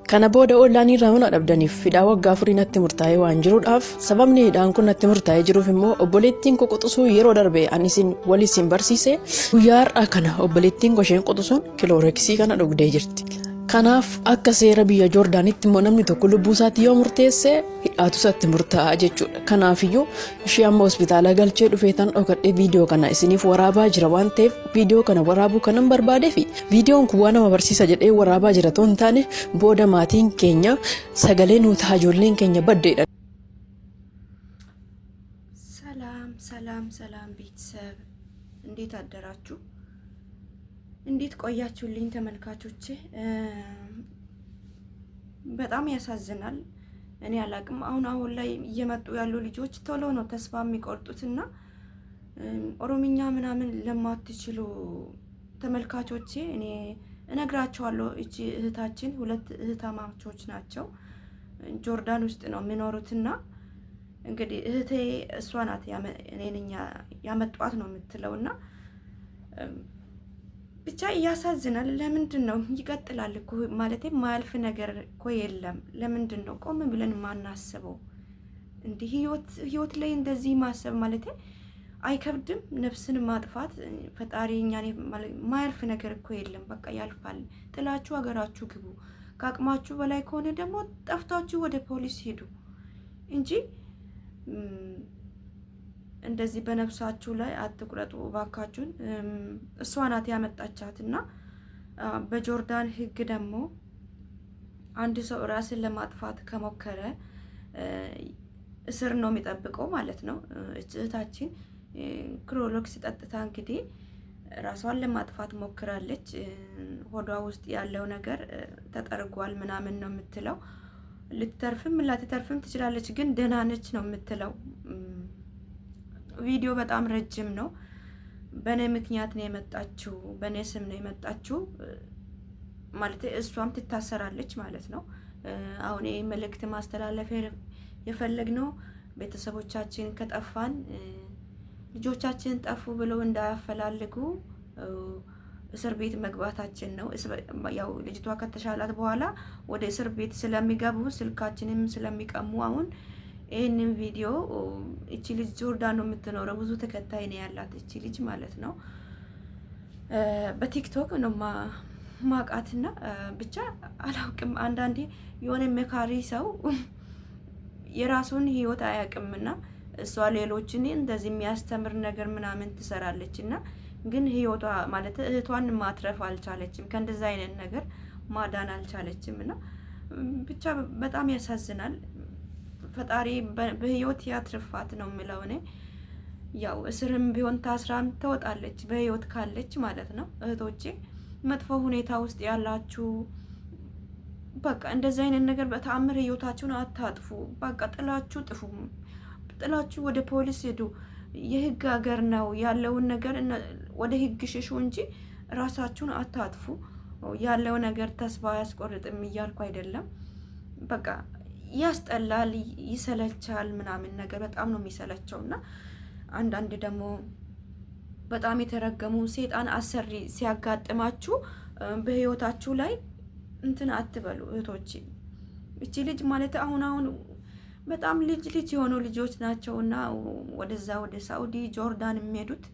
Kana booda ollaanii raawuna dhabdaniif hidhaa waggaa afurii natti murtaa'ee waan jiruudhaaf sababni hidhaan kun natti murtaa'ee jiruuf immoo obboleettiin koo quxisuu yeroo darbe ani isin waliin barsiise guyyaa har'aa kana obboleettiin koo isheen quxisuun kilooreksii kana dhugdee jirti. Kanaaf akka seera biyya Joordaanitti immoo namni tokko lubbuu isaatii yoo murteesse hidhaatu isatti murtaa'a jechuudha. Kanaafiyyuu ishee amma hospitaala galchee dhufeetan dhokadhee viidiyoo kana isiniif waraabaa jira waan ta'eef viidiyoo kana waraabuu kanan barbaadee fi viidiyoon kun waan nama barsiisa jedhee waraabaa jira ta'uu hin taane booda maatiin keenya sagalee nuu ta'a ijoolleen keenya baddeedha. ሰላም ቤተሰብ እንዴት አደራችሁ? እንዴት ቆያችሁልኝ ተመልካቾቼ? በጣም ያሳዝናል። እኔ አላቅም አሁን ላይ እየመጡ ያሉ ልጆች ቶሎ ነው ተስፋ የሚቆርጡትና ኦሮሚኛ ምናምን ለማትችሉ ተመልካቾቼ እኔ እነግራቸዋለሁ። እቺ እህታችን ሁለት እህታማቾች ናቸው ጆርዳን ውስጥ ነው የሚኖሩትና እንግዲህ እህቴ እሷ ናት እኔንኛ ያመጣት ነው የምትለውና ብቻ ያሳዝናል። ለምንድን ነው ይቀጥላል እኮ ማለቴ ማያልፍ ነገር እኮ የለም። ለምንድን ነው ቆም ብለን ማናስበው? እንዴ ህይወት ላይ እንደዚህ ማሰብ ማለቴ አይከብድም? ነፍስን ማጥፋት ፈጣሪ እኛን ማያልፍ ነገር እኮ የለም። በቃ ያልፋል። ጥላችሁ ሀገራችሁ ግቡ። ከአቅማችሁ በላይ ከሆነ ደግሞ ጠፍታችሁ ወደ ፖሊስ ሄዱ እንጂ እንደዚህ በነፍሳችሁ ላይ አትቁረጡ ባካችሁን። እሷ ናት ያመጣቻትና በጆርዳን ህግ ደግሞ አንድ ሰው ራስን ለማጥፋት ከሞከረ እስር ነው የሚጠብቀው ማለት ነው። እህታችን ክሎሮክስ ጠጥታ እንግዲህ ራሷን ለማጥፋት ሞክራለች። ሆዷ ውስጥ ያለው ነገር ተጠርጓል ምናምን ነው የምትለው። ልትተርፍም ላትተርፍም ትችላለች፣ ግን ደህና ነች ነው የምትለው። ቪዲዮ በጣም ረጅም ነው። በኔ ምክንያት ነው የመጣችው፣ በኔ ስም ነው የመጣችው ማለት እሷም ትታሰራለች ማለት ነው። አሁን ይሄ መልእክት ማስተላለፍ የፈለግነው ቤተሰቦቻችን ከጠፋን ልጆቻችን ጠፉ ብለው እንዳያፈላልጉ እስር ቤት መግባታችን ነው። ያው ልጅቷ ከተሻላት በኋላ ወደ እስር ቤት ስለሚገቡ ስልካችንም ስለሚቀሙ አሁን ይሄንን ቪዲዮ እቺ ልጅ ጆርዳን ነው የምትኖረው። ብዙ ተከታይ ነው ያላት እቺ ልጅ ማለት ነው። በቲክቶክ ነው ማቃትና ብቻ አላውቅም። አንዳንዴ የሆነ መካሪ ሰው የራሱን ህይወት አያውቅምና እሷ ሌሎችን እንደዚህ የሚያስተምር ነገር ምናምን ትሰራለችና ግን ህይወቷ ማለት እህቷን ማትረፍ አልቻለችም። ከእንደዛ አይነት ነገር ማዳን አልቻለችምና ብቻ በጣም ያሳዝናል። ፈጣሪ በህይወት ያትርፋት ነው የምለው እኔ። ያው እስርም ቢሆን ታስራም ትወጣለች በህይወት ካለች ማለት ነው። እህቶቼ መጥፎ ሁኔታ ውስጥ ያላችሁ በቃ እንደዛ አይነት ነገር በተአምር ህይወታችሁን አታጥፉ። በቃ ጥላችሁ ጥፉ። ጥላችሁ ወደ ፖሊስ ሄዱ። የህግ ሀገር ነው ያለውን ነገር ወደ ህግ ሽሹ እንጂ ራሳችሁን አታጥፉ። ያለው ነገር ተስፋ ያስቆርጥም እያልኩ አይደለም። በቃ ያስጠላል፣ ይሰለቻል ምናምን ነገር በጣም ነው የሚሰለቸውና አንዳንድ ደግሞ በጣም የተረገሙ ሰይጣን አሰሪ ሲያጋጥማችሁ በህይወታችሁ ላይ እንትን አትበሉ እህቶቼ። እቺ ልጅ ማለት አሁን በጣም ልጅ የሆኑ ልጆች ናቸውና ወደዛ ወደ ሳውዲ ጆርዳን የሚሄዱት።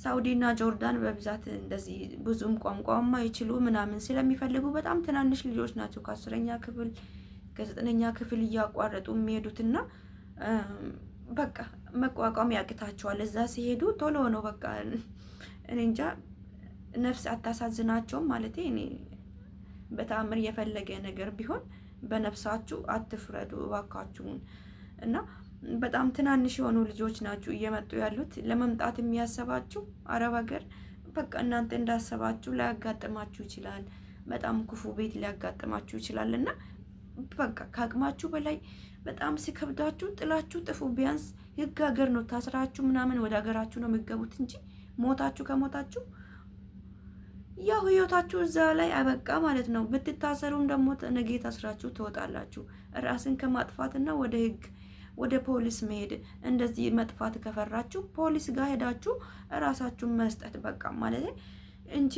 ሳውዲና ጆርዳን በብዛት እንደዚህ ብዙም ቋንቋማ ይችሉ ምናምን ስለሚፈልጉ በጣም ትናንሽ ልጆች ናቸው። ከ10ኛ ክፍል ከ9ኛ ክፍል እያቋረጡ የሚሄዱትና በቃ መቋቋም ያቅታቸዋል። እዛ ሲሄዱ ቶሎ ነው በቃ እኔ እንጃ ነፍስ አታሳዝናቸውም ማለት እኔ በተአምር የፈለገ ነገር ቢሆን በነፍሳችሁ አትፍረዱ እባካችሁን። እና በጣም ትናንሽ የሆኑ ልጆች ናችሁ እየመጡ ያሉት። ለመምጣት የሚያሰባችሁ አረብ ሀገር በቃ እናንተ እንዳሰባችሁ ሊያጋጥማችሁ ይችላል። በጣም ክፉ ቤት ሊያጋጥማችሁ ይችላል። እና በቃ ከአቅማችሁ በላይ በጣም ሲከብዳችሁ ጥላችሁ ጥፉ። ቢያንስ ህግ ሀገር ነው፣ ታስራችሁ ምናምን ወደ ሀገራችሁ ነው የሚገቡት እንጂ ሞታችሁ ከሞታችሁ ያው ህይወታችሁ እዛ ላይ አበቃ ማለት ነው። ብትታሰሩም ደግሞ ነገ ታስራችሁ ትወጣላችሁ። ራስን ከማጥፋትና ወደ ህግ ወደ ፖሊስ መሄድ እንደዚህ መጥፋት ከፈራችሁ ፖሊስ ጋር ሄዳችሁ ራሳችሁን መስጠት በቃ ማለት እንጂ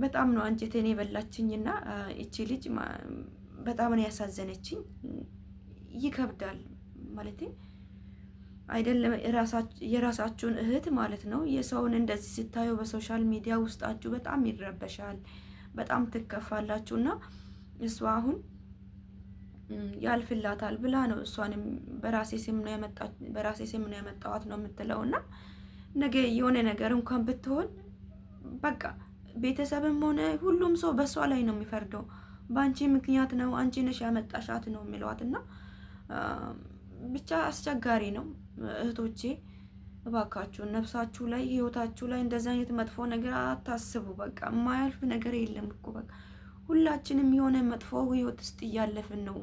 በጣም ነው አንጀቴን የበላችኝና እቺ ልጅ በጣም ነው ያሳዘነችኝ። ይከብዳል ማለት አይደለም የራሳችሁን እህት ማለት ነው የሰውን እንደዚህ ስታዩ በሶሻል ሚዲያ ውስጣችሁ በጣም ይረበሻል፣ በጣም ትከፋላችሁና እሷ አሁን ያልፍላታል ብላ ነው እሷንም በራሴ ስም ነው ያመጣዋት ነው የምትለውና ነገ የሆነ ነገር እንኳን ብትሆን በቃ ቤተሰብም ሆነ ሁሉም ሰው በሷ ላይ ነው የሚፈርደው። በአንቺ ምክንያት ነው አንቺ ነሽ ያመጣሻት ነው የሚሏትና ብቻ አስቸጋሪ ነው። እህቶቼ እባካችሁ ነፍሳችሁ ላይ ህይወታችሁ ላይ እንደዛ አይነት መጥፎ ነገር አታስቡ። በቃ የማያልፍ ነገር የለም እኮ በቃ ሁላችንም የሆነ መጥፎ ህይወት ውስጥ እያለፍን ነው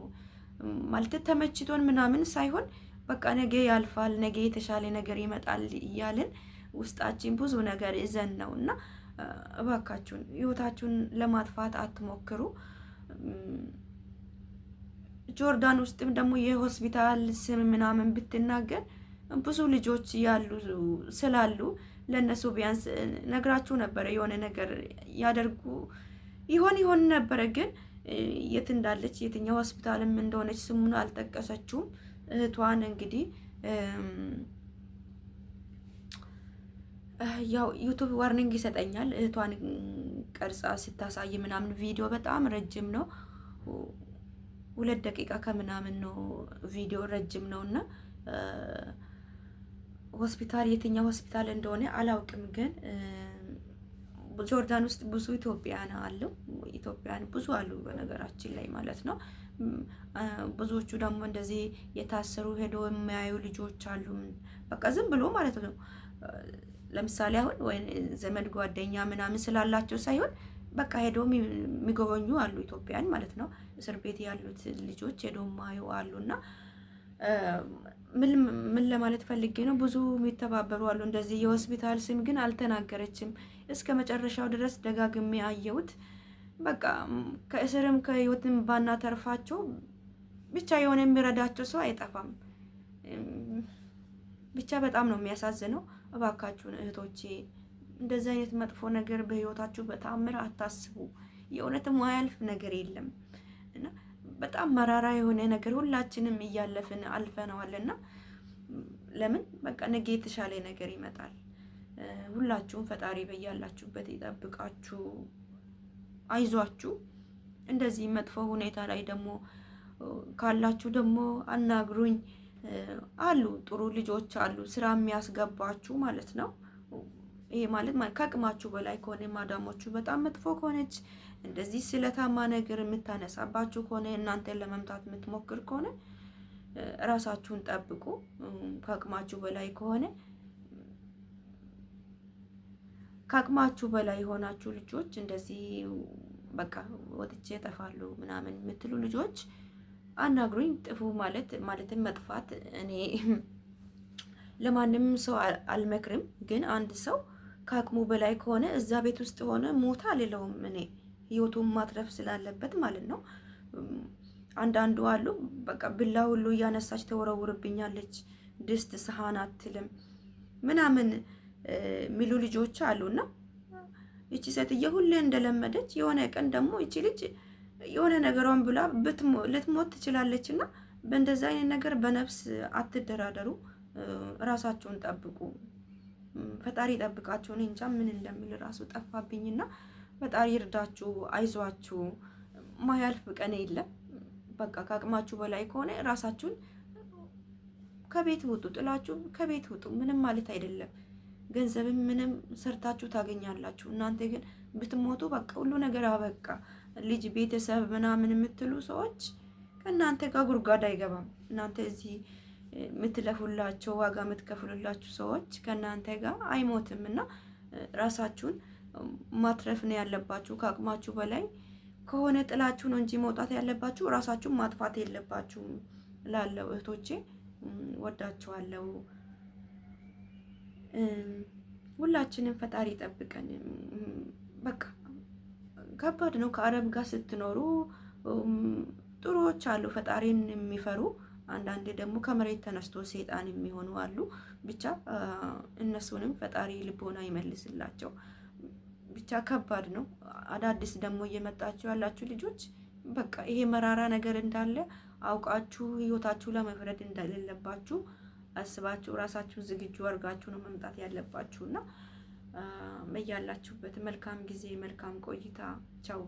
ማለት ተመችቶን ምናምን ሳይሆን በቃ ነገ ያልፋል፣ ነገ የተሻለ ነገር ይመጣል እያልን ውስጣችን ብዙ ነገር ይዘን ነውና እባካችሁን ህይወታችሁን ለማጥፋት አትሞክሩ። ጆርዳን ውስጥም ደግሞ የሆስፒታል ስም ምናምን ብትናገር ብዙ ልጆች ያሉ ስላሉ ለነሱ ቢያንስ ነግራችሁ ነበረ የሆነ ነገር ያደርጉ ይሆን ነበረ። ግን የት እንዳለች የትኛው ሆስፒታልም እንደሆነች ስሙን አልጠቀሰችውም። እህቷን እንግዲህ ያው ዩቲዩብ ዋርኒንግ ይሰጠኛል። እህቷን ቀርጻ ስታሳይ ምናምን ቪዲዮ በጣም ረጅም ነው፣ 2 ደቂቃ ከምናምን ነው ቪዲዮ ረጅም ነውና ሆስፒታል የትኛው ሆስፒታል እንደሆነ አላውቅም። ግን ጆርዳን ውስጥ ብዙ ኢትዮጵያን ብዙ አሉ በነገራችን ላይ ማለት ነው። ብዙዎቹ ደግሞ እንደዚህ የታሰሩ ሄዶ የሚያዩ ልጆች አሉ። በቃ ዝም ብሎ ማለት ነው። ለምሳሌ አሁን ወይ ዘመድ ጓደኛ ምናምን ስላላቸው ሳይሆን በቃ ሄዶ የሚጎበኙ አሉ ኢትዮጵያን ማለት ነው። እስር ቤት ያሉት ልጆች ሄዶ ማዩ አሉና ምን ለማለት ፈልጌ ነው፣ ብዙ የሚተባበሩ አሉ። እንደዚህ የሆስፒታል ስም ግን አልተናገረችም። እስከ መጨረሻው ድረስ ደጋግሜ አየሁት። በቃ ከእስርም ከህይወትም ባናተርፋቸው ብቻ የሆነ የሚረዳቸው ሰው አይጠፋም። ብቻ በጣም ነው የሚያሳዝነው። እባካችሁን እህቶቼ እንደዚህ አይነት መጥፎ ነገር በህይወታችሁ በተአምር አታስቡ። የእውነትም ማያልፍ ነገር የለም እና በጣም መራራ የሆነ ነገር ሁላችንም እያለፍን አልፈነዋልና ለምን በቃ ነገ የተሻለ ነገር ይመጣል። ሁላችሁም ፈጣሪ በያላችሁበት ይጠብቃችሁ፣ አይዟችሁ። እንደዚህ መጥፎ ሁኔታ ላይ ደግሞ ካላችሁ ደግሞ አናግሩኝ። አሉ ጥሩ ልጆች አሉ ስራ የሚያስገባችሁ ማለት ነው። ይሄ ማለት ከአቅማችሁ በላይ ከሆነ ማዳሞቹ በጣም መጥፎ ከሆነች እንደዚህ ስለታማ ነገር የምታነሳባችሁ ከሆነ እናንተን ለመምታት የምትሞክር ከሆነ ራሳችሁን ጠብቁ። ከአቅማችሁ በላይ ከሆነ ከአቅማችሁ በላይ የሆናችሁ ልጆች እንደዚህ በቃ ወጥቼ እጠፋለሁ ምናምን የምትሉ ልጆች አናግሩኝ። ጥፉ ማለትም መጥፋት እኔ ለማንም ሰው አልመክርም። ግን አንድ ሰው ከአቅሙ በላይ ከሆነ እዛ ቤት ውስጥ ሆነ ሞታ አልለውም። እኔ ህይወቱን ማትረፍ ስላለበት ማለት ነው። አንዳንዱ አሉ በቃ ብላ ሁሉ እያነሳች ተወረውርብኛለች፣ ድስት ሰሃን አትልም ምናምን ሚሉ ልጆች አሉና እቺ ሴትዬ ሁሌ እንደለመደች የሆነ ቀን ደግሞ እቺ ልጅ የሆነ ነገሯን ብላ ልትሞት ትችላለችና በእንደዛ አይነት ነገር በነፍስ አትደራደሩ። ራሳችሁን ጠብቁ። ፈጣሪ ጠብቃችሁ። እኔ እንጃ ምን እንደሚል ራሱ ጠፋብኝና ፈጣሪ ይርዳችሁ፣ አይዟችሁ። ማያልፍ ቀን የለም። በቃ ከአቅማችሁ በላይ ከሆነ ራሳችሁን ከቤት ውጡ፣ ጥላችሁ ከቤት ውጡ። ምንም ማለት አይደለም። ገንዘብም ምንም ሰርታችሁ ታገኛላችሁ። እናንተ ግን ብትሞቱ በቃ ሁሉ ነገር አበቃ። ልጅ ቤተሰብ ምናምን የምትሉ ሰዎች ከእናንተ ጋር ጉድጓድ አይገባም። እናንተ እዚህ የምትለፉላቸው ዋጋ የምትከፍሉላችሁ ሰዎች ከእናንተ ጋር አይሞትም እና ራሳችሁን ማትረፍ ነው ያለባችሁ። ከአቅማችሁ በላይ ከሆነ ጥላችሁ ነው እንጂ መውጣት ያለባችሁ፣ ራሳችሁን ማጥፋት የለባችሁም። ላለው እህቶቼ ወዳችኋለሁ። ሁላችንም ፈጣሪ ጠብቀን። በቃ ከባድ ነው። ከአረብ ጋር ስትኖሩ ጥሩዎች አሉ ፈጣሪን የሚፈሩ፣ አንዳንዴ ደግሞ ከመሬት ተነስቶ ሰይጣን የሚሆኑ አሉ። ብቻ እነሱንም ፈጣሪ ልቦና ይመልስላቸው። ብቻ ከባድ ነው። አዳዲስ ደግሞ እየመጣችሁ ያላችሁ ልጆች በቃ ይሄ መራራ ነገር እንዳለ አውቃችሁ ህይወታችሁ ለመፍረድ እንደሌለባችሁ አስባችሁ ራሳችሁን ዝግጁ አድርጋችሁ ነው መምጣት ያለባችሁና በያላችሁበት መልካም ጊዜ መልካም ቆይታ። ቻው።